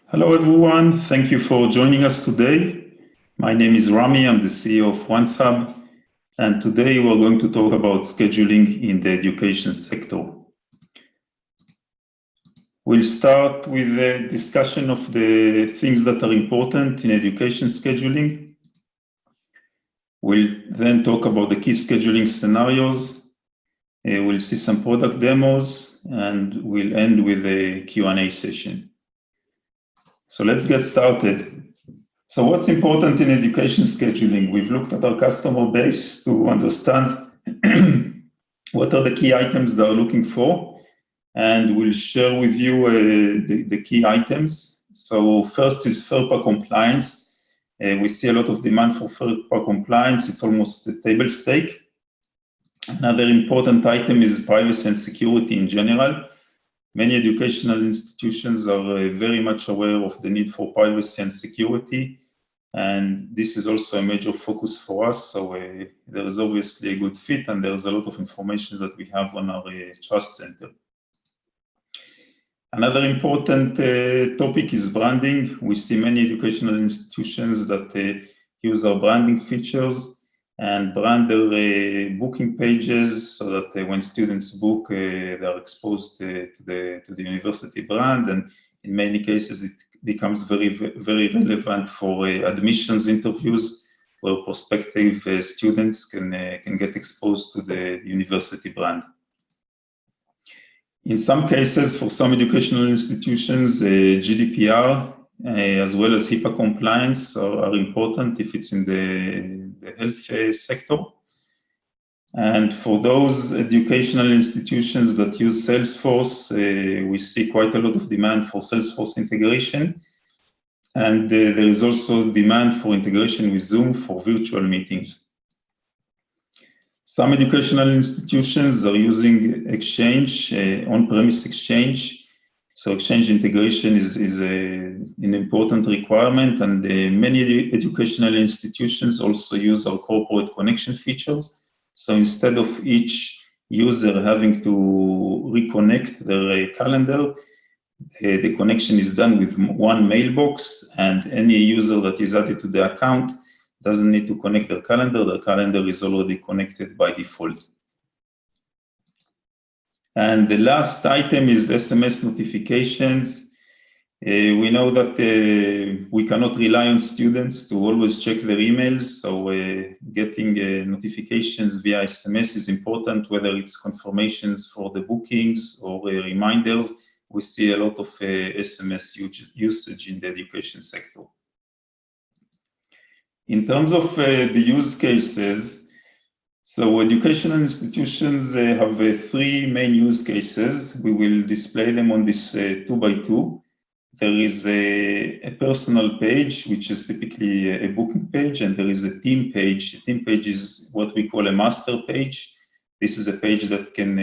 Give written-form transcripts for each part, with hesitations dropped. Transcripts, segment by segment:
Hello everyone, thank you for joining us today. My name is Rami, I'm the CEO of OnceHub, and today we're going to talk about scheduling in the education sector. We'll start with a discussion of the things that are important in education scheduling. We'll then talk about the key scheduling scenarios. We'll see some product demos, and we'll end with a Q&A session. So let's get started. So what's important in education scheduling? We've looked at our customer base to understand what are the key items they are looking for, and we'll share with you the key items. So first is FERPA compliance. We see a lot of demand for FERPA compliance. It's almost a table stake. Another important item is privacy and security in general. Many educational institutions are very much aware of the need for privacy and security, and this is also a major focus for us. So there is obviously a good fit, and there is a lot of information that we have on our Trust Center. Another important topic is branding. We see many educational institutions that use our branding features and brand their booking pages so that when students book, they are exposed to the university brand, and in many cases it becomes very relevant for admissions interviews where prospective students can get exposed to the university brand. In some cases, for some educational institutions, GDPR as well as HIPAA compliance are important if it's in the health sector. And for those educational institutions that use Salesforce, we see quite a lot of demand for Salesforce integration. And there is also demand for integration with Zoom for virtual meetings. Some educational institutions are using Exchange, on-premise Exchange. So Exchange integration is an important requirement, and many educational institutions also use our corporate connection features. So instead of each user having to reconnect their calendar, the connection is done with one mailbox, and any user that is added to the account doesn't need to connect their calendar. The calendar is already connected by default. And the last item is SMS notifications. We know that we cannot rely on students to always check their emails, so getting notifications via SMS is important, whether it's confirmations for the bookings or reminders. We see a lot of SMS usage in the education sector. In terms of the use cases, so educational institutions have three main use cases. We will display them on this 2x2. There is a personal page, which is typically a booking page, and there is a team page. A team page is what we call a master page. This is a page that can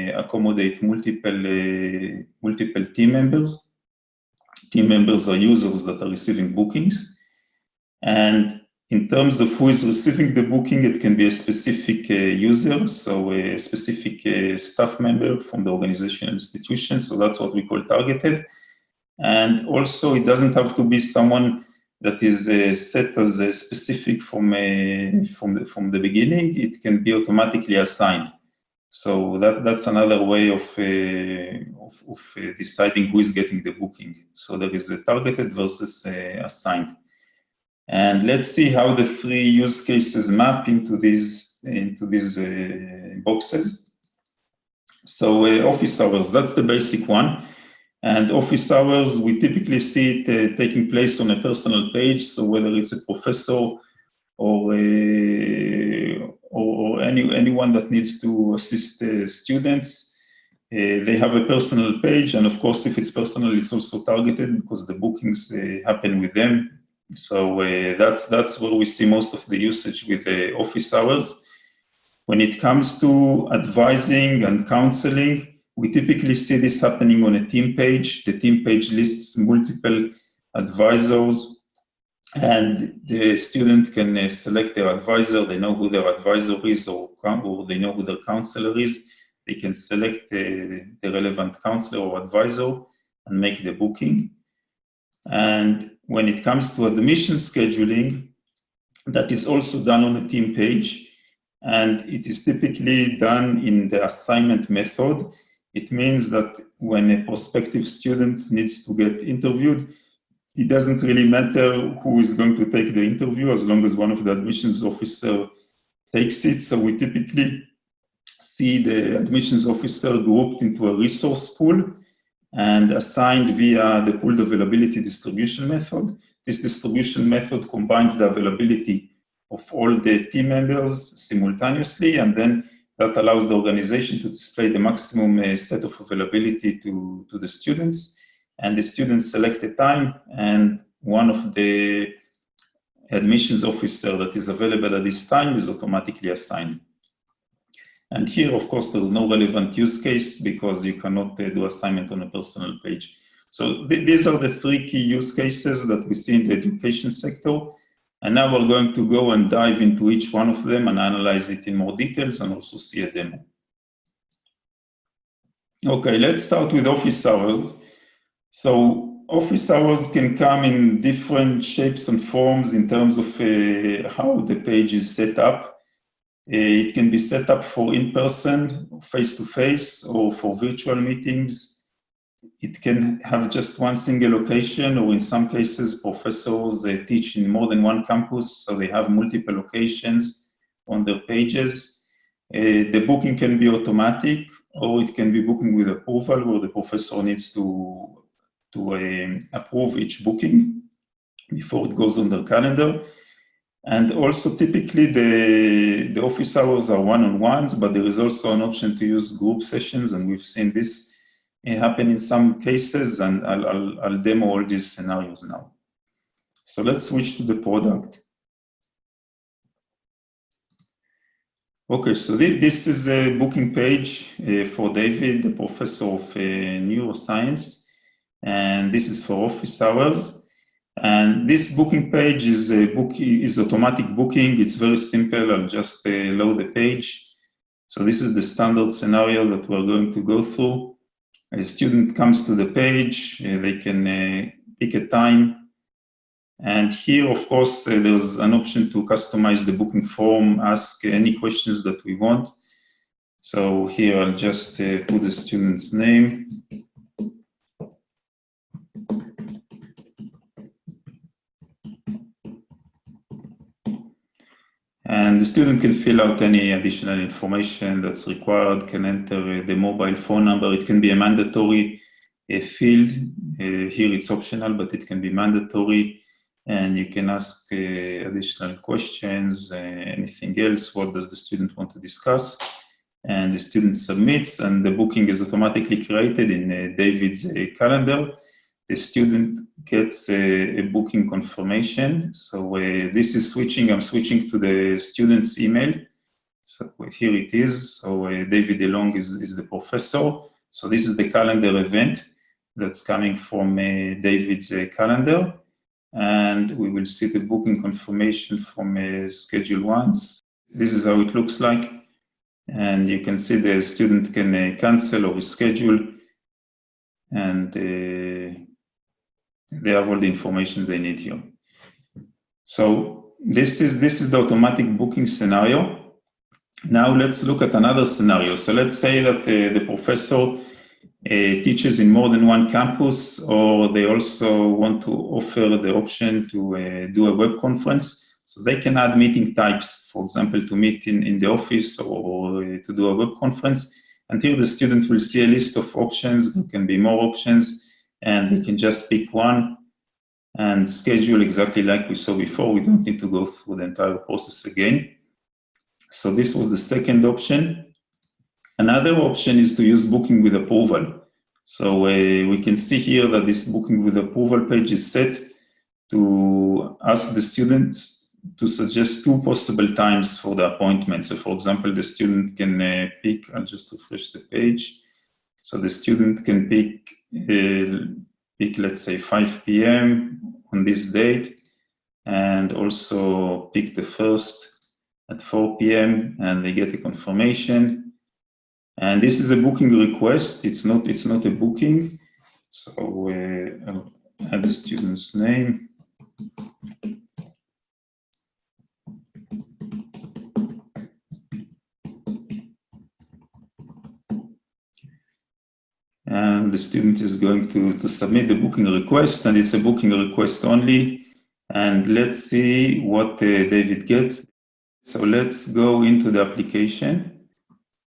accommodate multiple team members. Team members are users that are receiving bookings. And in terms of who is receiving the booking, it can be a specific user, so a specific staff member from the organizational institution. So that's what we call targeted. And also, it doesn't have to be someone that is set as a specific from the beginning. It can be automatically assigned. So that's another way of deciding who is getting the booking. So there is a targeted versus assigned. And let's see how the three use cases map into these boxes. So office hours, that's the basic one. And office hours, we typically see it taking place on a personal page. So whether it's a professor or anyone that needs to assist students, they have a personal page. And of course, if it's personal, it's also targeted because the bookings happen with them. So that's where we see most of the usage with office hours. When it comes to advising and counseling, we typically see this happening on a team page. The team page lists multiple advisors, and the student can select their advisor. They know who their advisor is, or they know who their counselor is. They can select the relevant counselor or advisor and make the booking. And when it comes to admission scheduling, that is also done on a team page, and it is typically done in the assignment method. It means that when a prospective student needs to get interviewed, it doesn't really matter who is going to take the interview as long as one of the admissions officer takes it. So we typically see the admissions officer grouped into a resource pool and assigned via the pooled availability distribution method. This distribution method combines the availability of all the team members simultaneously, and then that allows the organization to display the maximum set of availability to the students. And the students select a time, and one of the admissions officer that is available at this time is automatically assigned. And here, of course, there's no relevant use case because you cannot do assignment on a personal page. So these are the three key use cases that we see in the education sector. And now we're going to go and dive into each one of them and analyze it in more details and also see a demo. Okay, let's start with office hours. So office hours can come in different shapes and forms in terms of how the page is set up. It can be set up for in-person, face-to-face, or for virtual meetings. It can have just one single location, or in some cases, professors teach in more than one campus, so they have multiple locations on their pages. The booking can be automatic, or it can be booking with approval, where the professor needs to approve each booking before it goes on their calendar. And also typically the office hours are one-on-ones, but there is also an option to use group sessions, and we've seen this happen in some cases, and I'll demo all these scenarios now. So let's switch to the product. Okay, so this is a booking page for David, the professor of neuroscience, and this is for office hours. And this booking page is automatic booking. It's very simple. I'll just load the page. So this is the standard scenario that we're going to go through. A student comes to the page, they can pick a time. And here, of course, there's an option to customize the booking form, ask any questions that we want. So here I'll just put the student's name. And the student can fill out any additional information that's required, can enter the mobile phone number. It can be a mandatory field. Here it's optional, but it can be mandatory. And you can ask additional questions, anything else. What does the student want to discuss? And the student submits, and the booking is automatically created in David's calendar. The student gets a booking confirmation. So this is switching. I'm switching to the student's email. So here it is. So David DeLong is the professor. So this is the calendar event that's coming from David's calendar. And we will see the booking confirmation from ScheduleOnce. This is how it looks like. And you can see the student can cancel or reschedule. And they have all the information they need here. So this is the automatic booking scenario. Now let's look at another scenario. So let's say that the professor teaches in more than one campus, or they also want to offer the option to do a web conference. So they can add meeting types, for example, to meet in the office or to do a web conference. And here the student will see a list of options. There can be more options, and they can just pick one and schedule exactly like we saw before. We don't need to go through the entire process again. So this was the second option. Another option is to use booking with approval. So we can see here that this booking with approval page is set to ask the students to suggest two possible times for the appointment. So for example, the student can pick, I'll just refresh the page. So the student can pick, let's say 5 p.m. on this date, and also pick the first at 4 p.m. and they get a confirmation. And this is a booking request. It's not a booking. So I'll add the student's name. And the student is going to submit the booking request, and it's a booking request only. And let's see what David gets. So let's go into the application,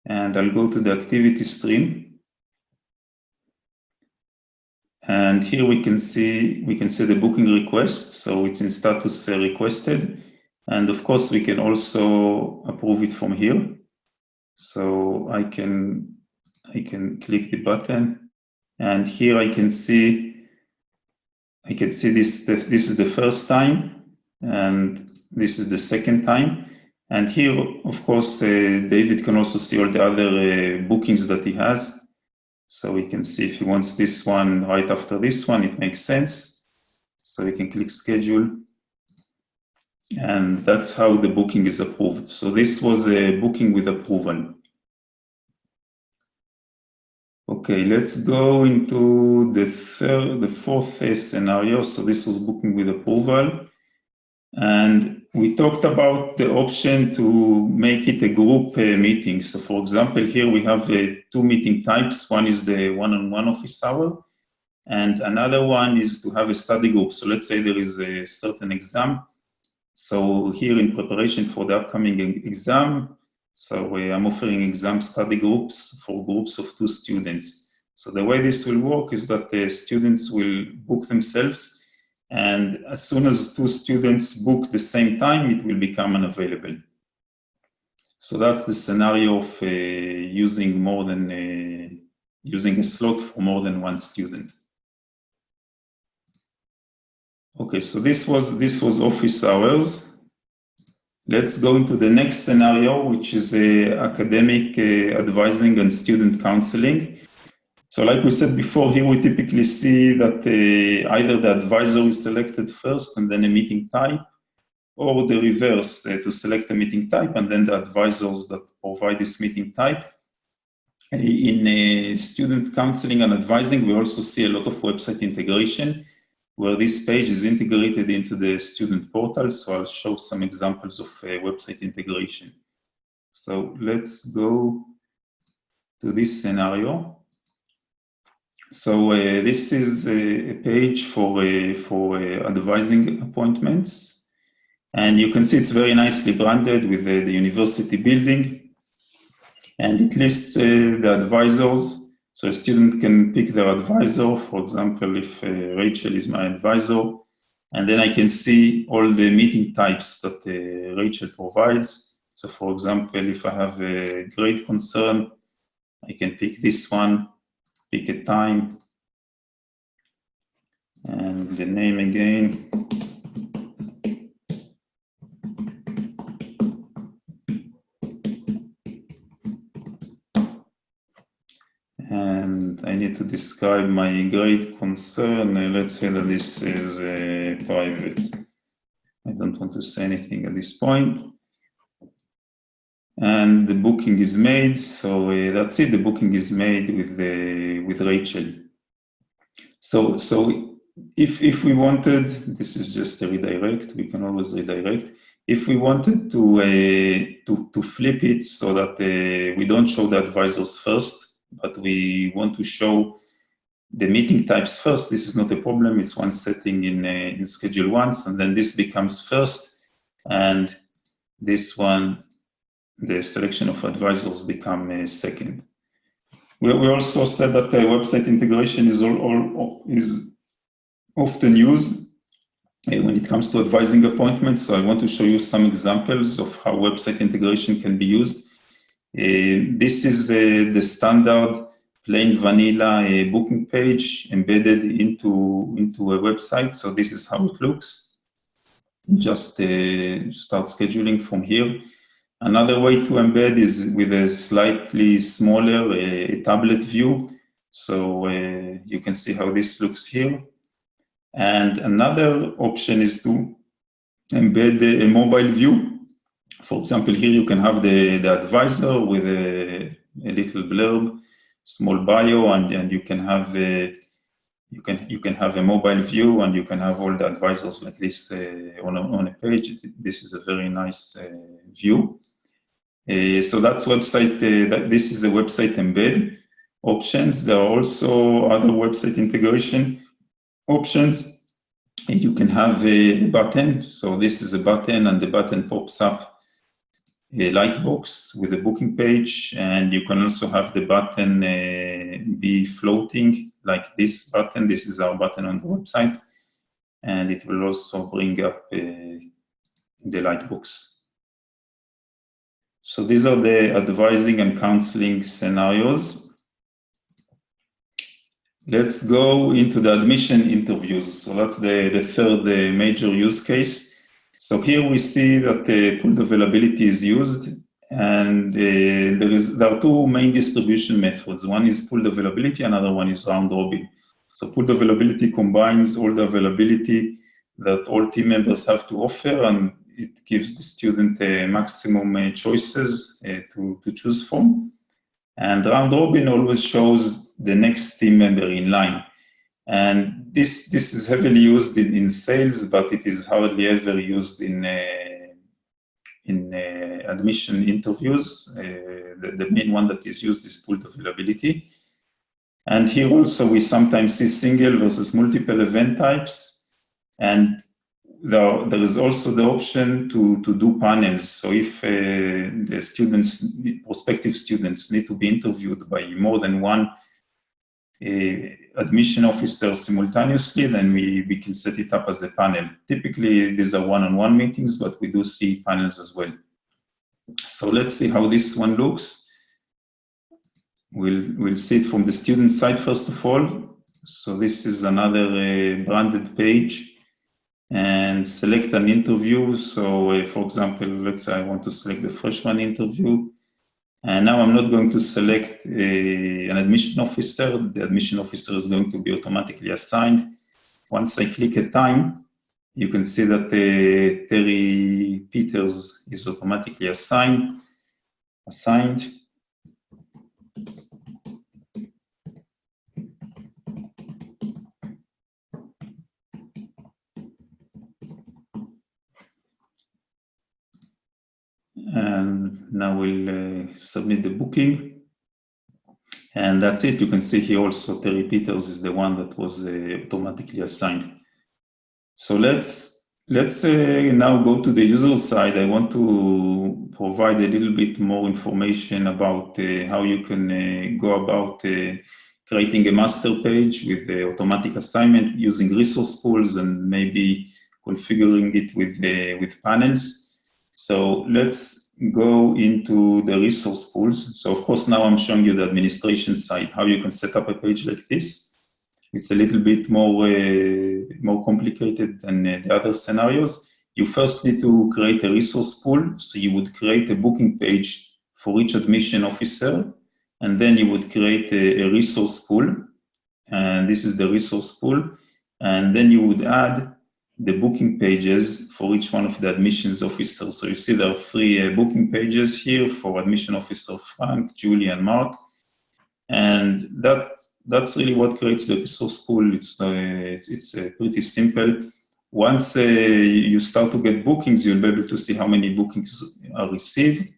and I'll go to the activity stream. And here we can see the booking request. So it's in status requested. And of course, we can also approve it from here. So I can click the button, and here I can see this is the first time, and this is the second time. And here, of course, David can also see all the other bookings that he has. So we can see if he wants this one right after this one, it makes sense. So we can click schedule, and that's how the booking is approved. So this was a booking with approval. Okay, let's go into the fourth scenario. So this was booking with approval. And we talked about the option to make it a group meeting. So for example, here we have two meeting types. One is the one-on-one office hour, and another one is to have a study group. So let's say there is a certain exam. So here in preparation for the upcoming exam, so I'm offering exam study groups for groups of 2 students. So the way this will work is that the students will book themselves, and as soon as 2 students book the same time, it will become unavailable. So that's the scenario of using a slot for more than 1 student. Okay, so this was office hours. Let's go into the next scenario, which is academic advising and student counseling. So like we said before, here we typically see that either the advisor is selected first and then a meeting type, or the reverse, to select a meeting type and then the advisors that provide this meeting type. In student counseling and advising, we also see a lot of website integration, where this page is integrated into the student portal. So I'll show some examples of website integration. So let's go to this scenario. So this is a page for advising appointments. And you can see it's very nicely branded with the university building. And it lists the advisors. So a student can pick their advisor. For example, if Rachel is my advisor, and then I can see all the meeting types that Rachel provides. So for example, if I have a grade concern, I can pick this one, pick a time, and the name again. And I need to describe my grade concern. Let's say that this is private. I don't want to say anything at this point. And the booking is made. So that's it. The booking is made with Rachel. So if we wanted, this is just a redirect. We can always redirect. If we wanted to flip it so that we don't show the advisors first, but we want to show the meeting types first, this is not a problem. It's one setting in ScheduleOnce, and then this becomes first, and this one, the selection of advisors, become second. We also said that website integration is often used when it comes to advising appointments. So I want to show you some examples of how website integration can be used. This is the standard plain vanilla booking page embedded into a website. So this is how it looks. Just start scheduling from here. Another way to embed is with a slightly smaller tablet view. So you can see how this looks here. And another option is to embed a mobile view. For example, here you can have the advisor with a little blurb, small bio, and you can have you can have a mobile view, and you can have all the advisors like this on a page. This is a very nice view. So that's website. This is the website embed options. There are also other website integration options. You can have a button. So this is a button, and the button pops up a light box with a booking page, and you can also have the button be floating like this button. This is our button on the website, and it will also bring up the light box. So these are the advising and counseling scenarios. Let's go into the admission interviews. So that's the third major use case. So here we see that pooled availability is used, and there are two main distribution methods. One is pooled availability, another one is round robin. So pooled availability combines all the availability that all team members have to offer, and it gives the student maximum choices to choose from. And round robin always shows the next team member in line. And this is heavily used in sales, but it is hardly ever used in admission interviews. The main one that is used is pooled availability. And here also we sometimes see single versus multiple event types. And there is also the option to do panels. So if the students, prospective students, need to be interviewed by more than one admission officer simultaneously, then we can set it up as a panel. Typically, these are one-on-one meetings, but we do see panels as well. So let's see how this one looks. We'll see it from the student side first of all. So this is another branded page, and select an interview. So for example, let's say I want to select the freshman interview. And now I'm not going to select an admission officer. The admission officer is going to be automatically assigned. Once I click a time, you can see that Terry Peters is automatically assigned. And now we'll submit the booking. And that's it. You can see here also Terry Peters is the one that was automatically assigned. So let's now go to the user side. I want to provide a little bit more information about how you can go about creating a master page with the automatic assignment using resource pools, and maybe configuring it with panels. So let's go into the resource pools. So of course, now I'm showing you the administration side, how you can set up a page like this. It's a little bit more complicated than the other scenarios. You first need to create a resource pool. So you would create a booking page for each admission officer, and then you would create a resource pool. And this is the resource pool. And then you would add the booking pages for each one of the admissions officers. So you see there are 3 booking pages here for admission officer Frank, Julie, and Mark. And that's really what creates the resource pool. It's pretty simple. Once you start to get bookings, you'll be able to see how many bookings are received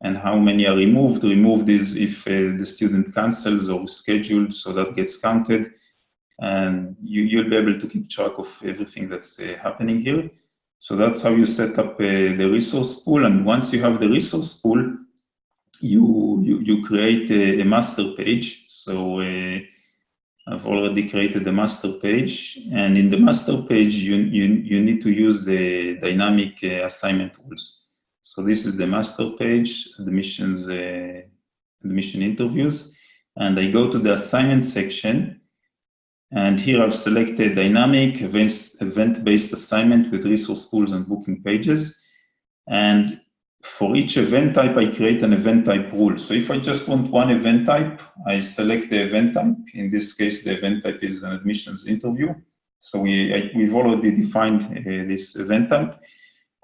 and how many are removed. Removed is if the student cancels or scheduled, so that gets counted. And you'll be able to keep track of everything that's happening here. So that's how you set up the resource pool. And once you have the resource pool, you create a master page. So I've already created the master page. And in the master page, you need to use the dynamic assignment rules. So this is the master page, admission interviews. And I go to the assignment section. And here I've selected dynamic event-based assignment with resource pools and booking pages. And for each event type, I create an event type rule. So if I just want one event type, I select the event type. In this case, the event type is an admissions interview. So we've already defined this event type.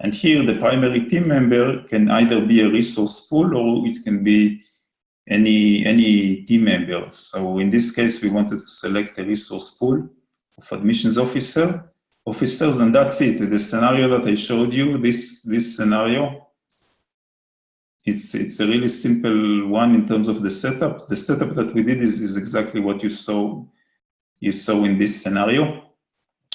And here, the primary team member can either be a resource pool, or it can be any team member. So in this case, we wanted to select a resource pool of admissions officers, and that's it. The scenario that I showed you, this scenario, it's a really simple one in terms of the setup. The setup that we did is exactly what you saw in this scenario.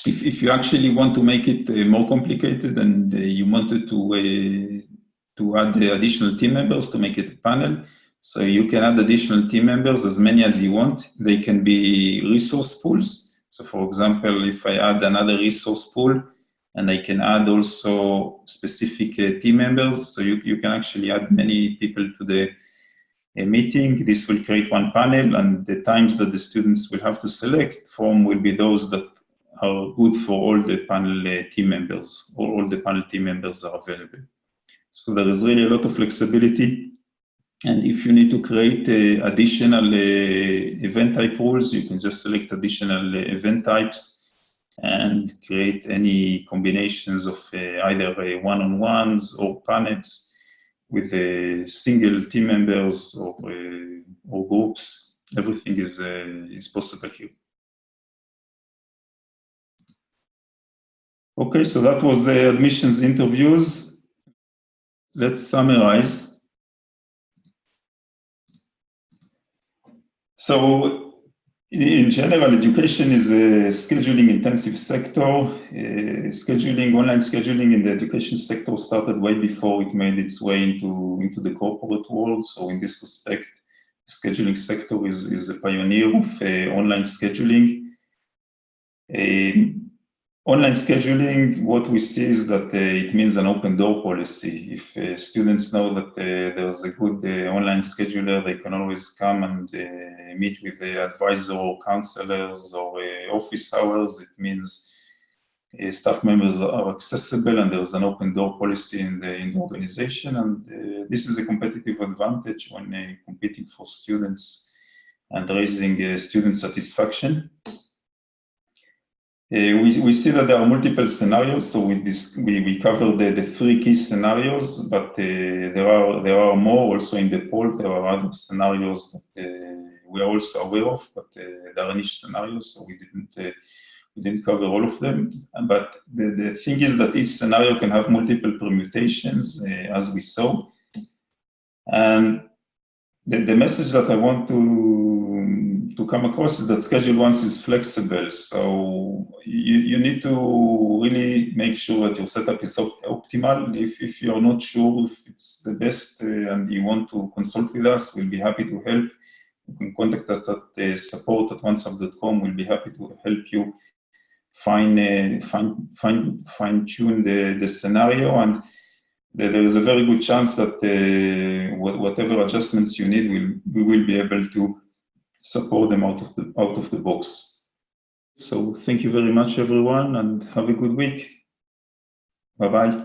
If you actually want to make it more complicated and you wanted to add the additional team members to make it a panel, so you can add additional team members, as many as you want. They can be resource pools. So for example, if I add another resource pool, and I can add also specific team members, so you can actually add many people to the meeting. This will create one panel, and the times that the students will have to select from will be those that are good for all the panel team members, or all the panel team members are available. So there is really a lot of flexibility. And if you need to create additional event type rules, you can just select additional event types and create any combinations of either one-on-ones or panels with single team members or groups. Everything is possible here. Okay, so that was the admissions interviews. Let's summarize. So in general, education is a scheduling intensive sector. Online scheduling in the education sector started way before it made its way into the corporate world. So in this respect, the scheduling sector is a pioneer of online scheduling. Online scheduling, what we see is that it means an open door policy. If students know that there's a good online scheduler, they can always come and meet with the advisor or counselors or office hours. It means staff members are accessible and there's an open door policy in the organization. And this is a competitive advantage when competing for students and raising student satisfaction. We see that there are multiple scenarios, so we covered the three key scenarios, but there are more also in the poll. There are other scenarios that we are also aware of, but there are niche scenarios, so we didn't cover all of them. But the thing is that each scenario can have multiple permutations, as we saw. And the message that I want to come across is that ScheduleOnce is flexible. So you need to really make sure that your setup is optimal. If you're not sure if it's the best and you want to consult with us, we'll be happy to help. You can contact us at support@OnceHub.com. We'll be happy to help you fine-tune the scenario, and there is a very good chance that whatever adjustments you need, we will be able to support them out of the box. So thank you very much, everyone, and have a good week. Bye-bye.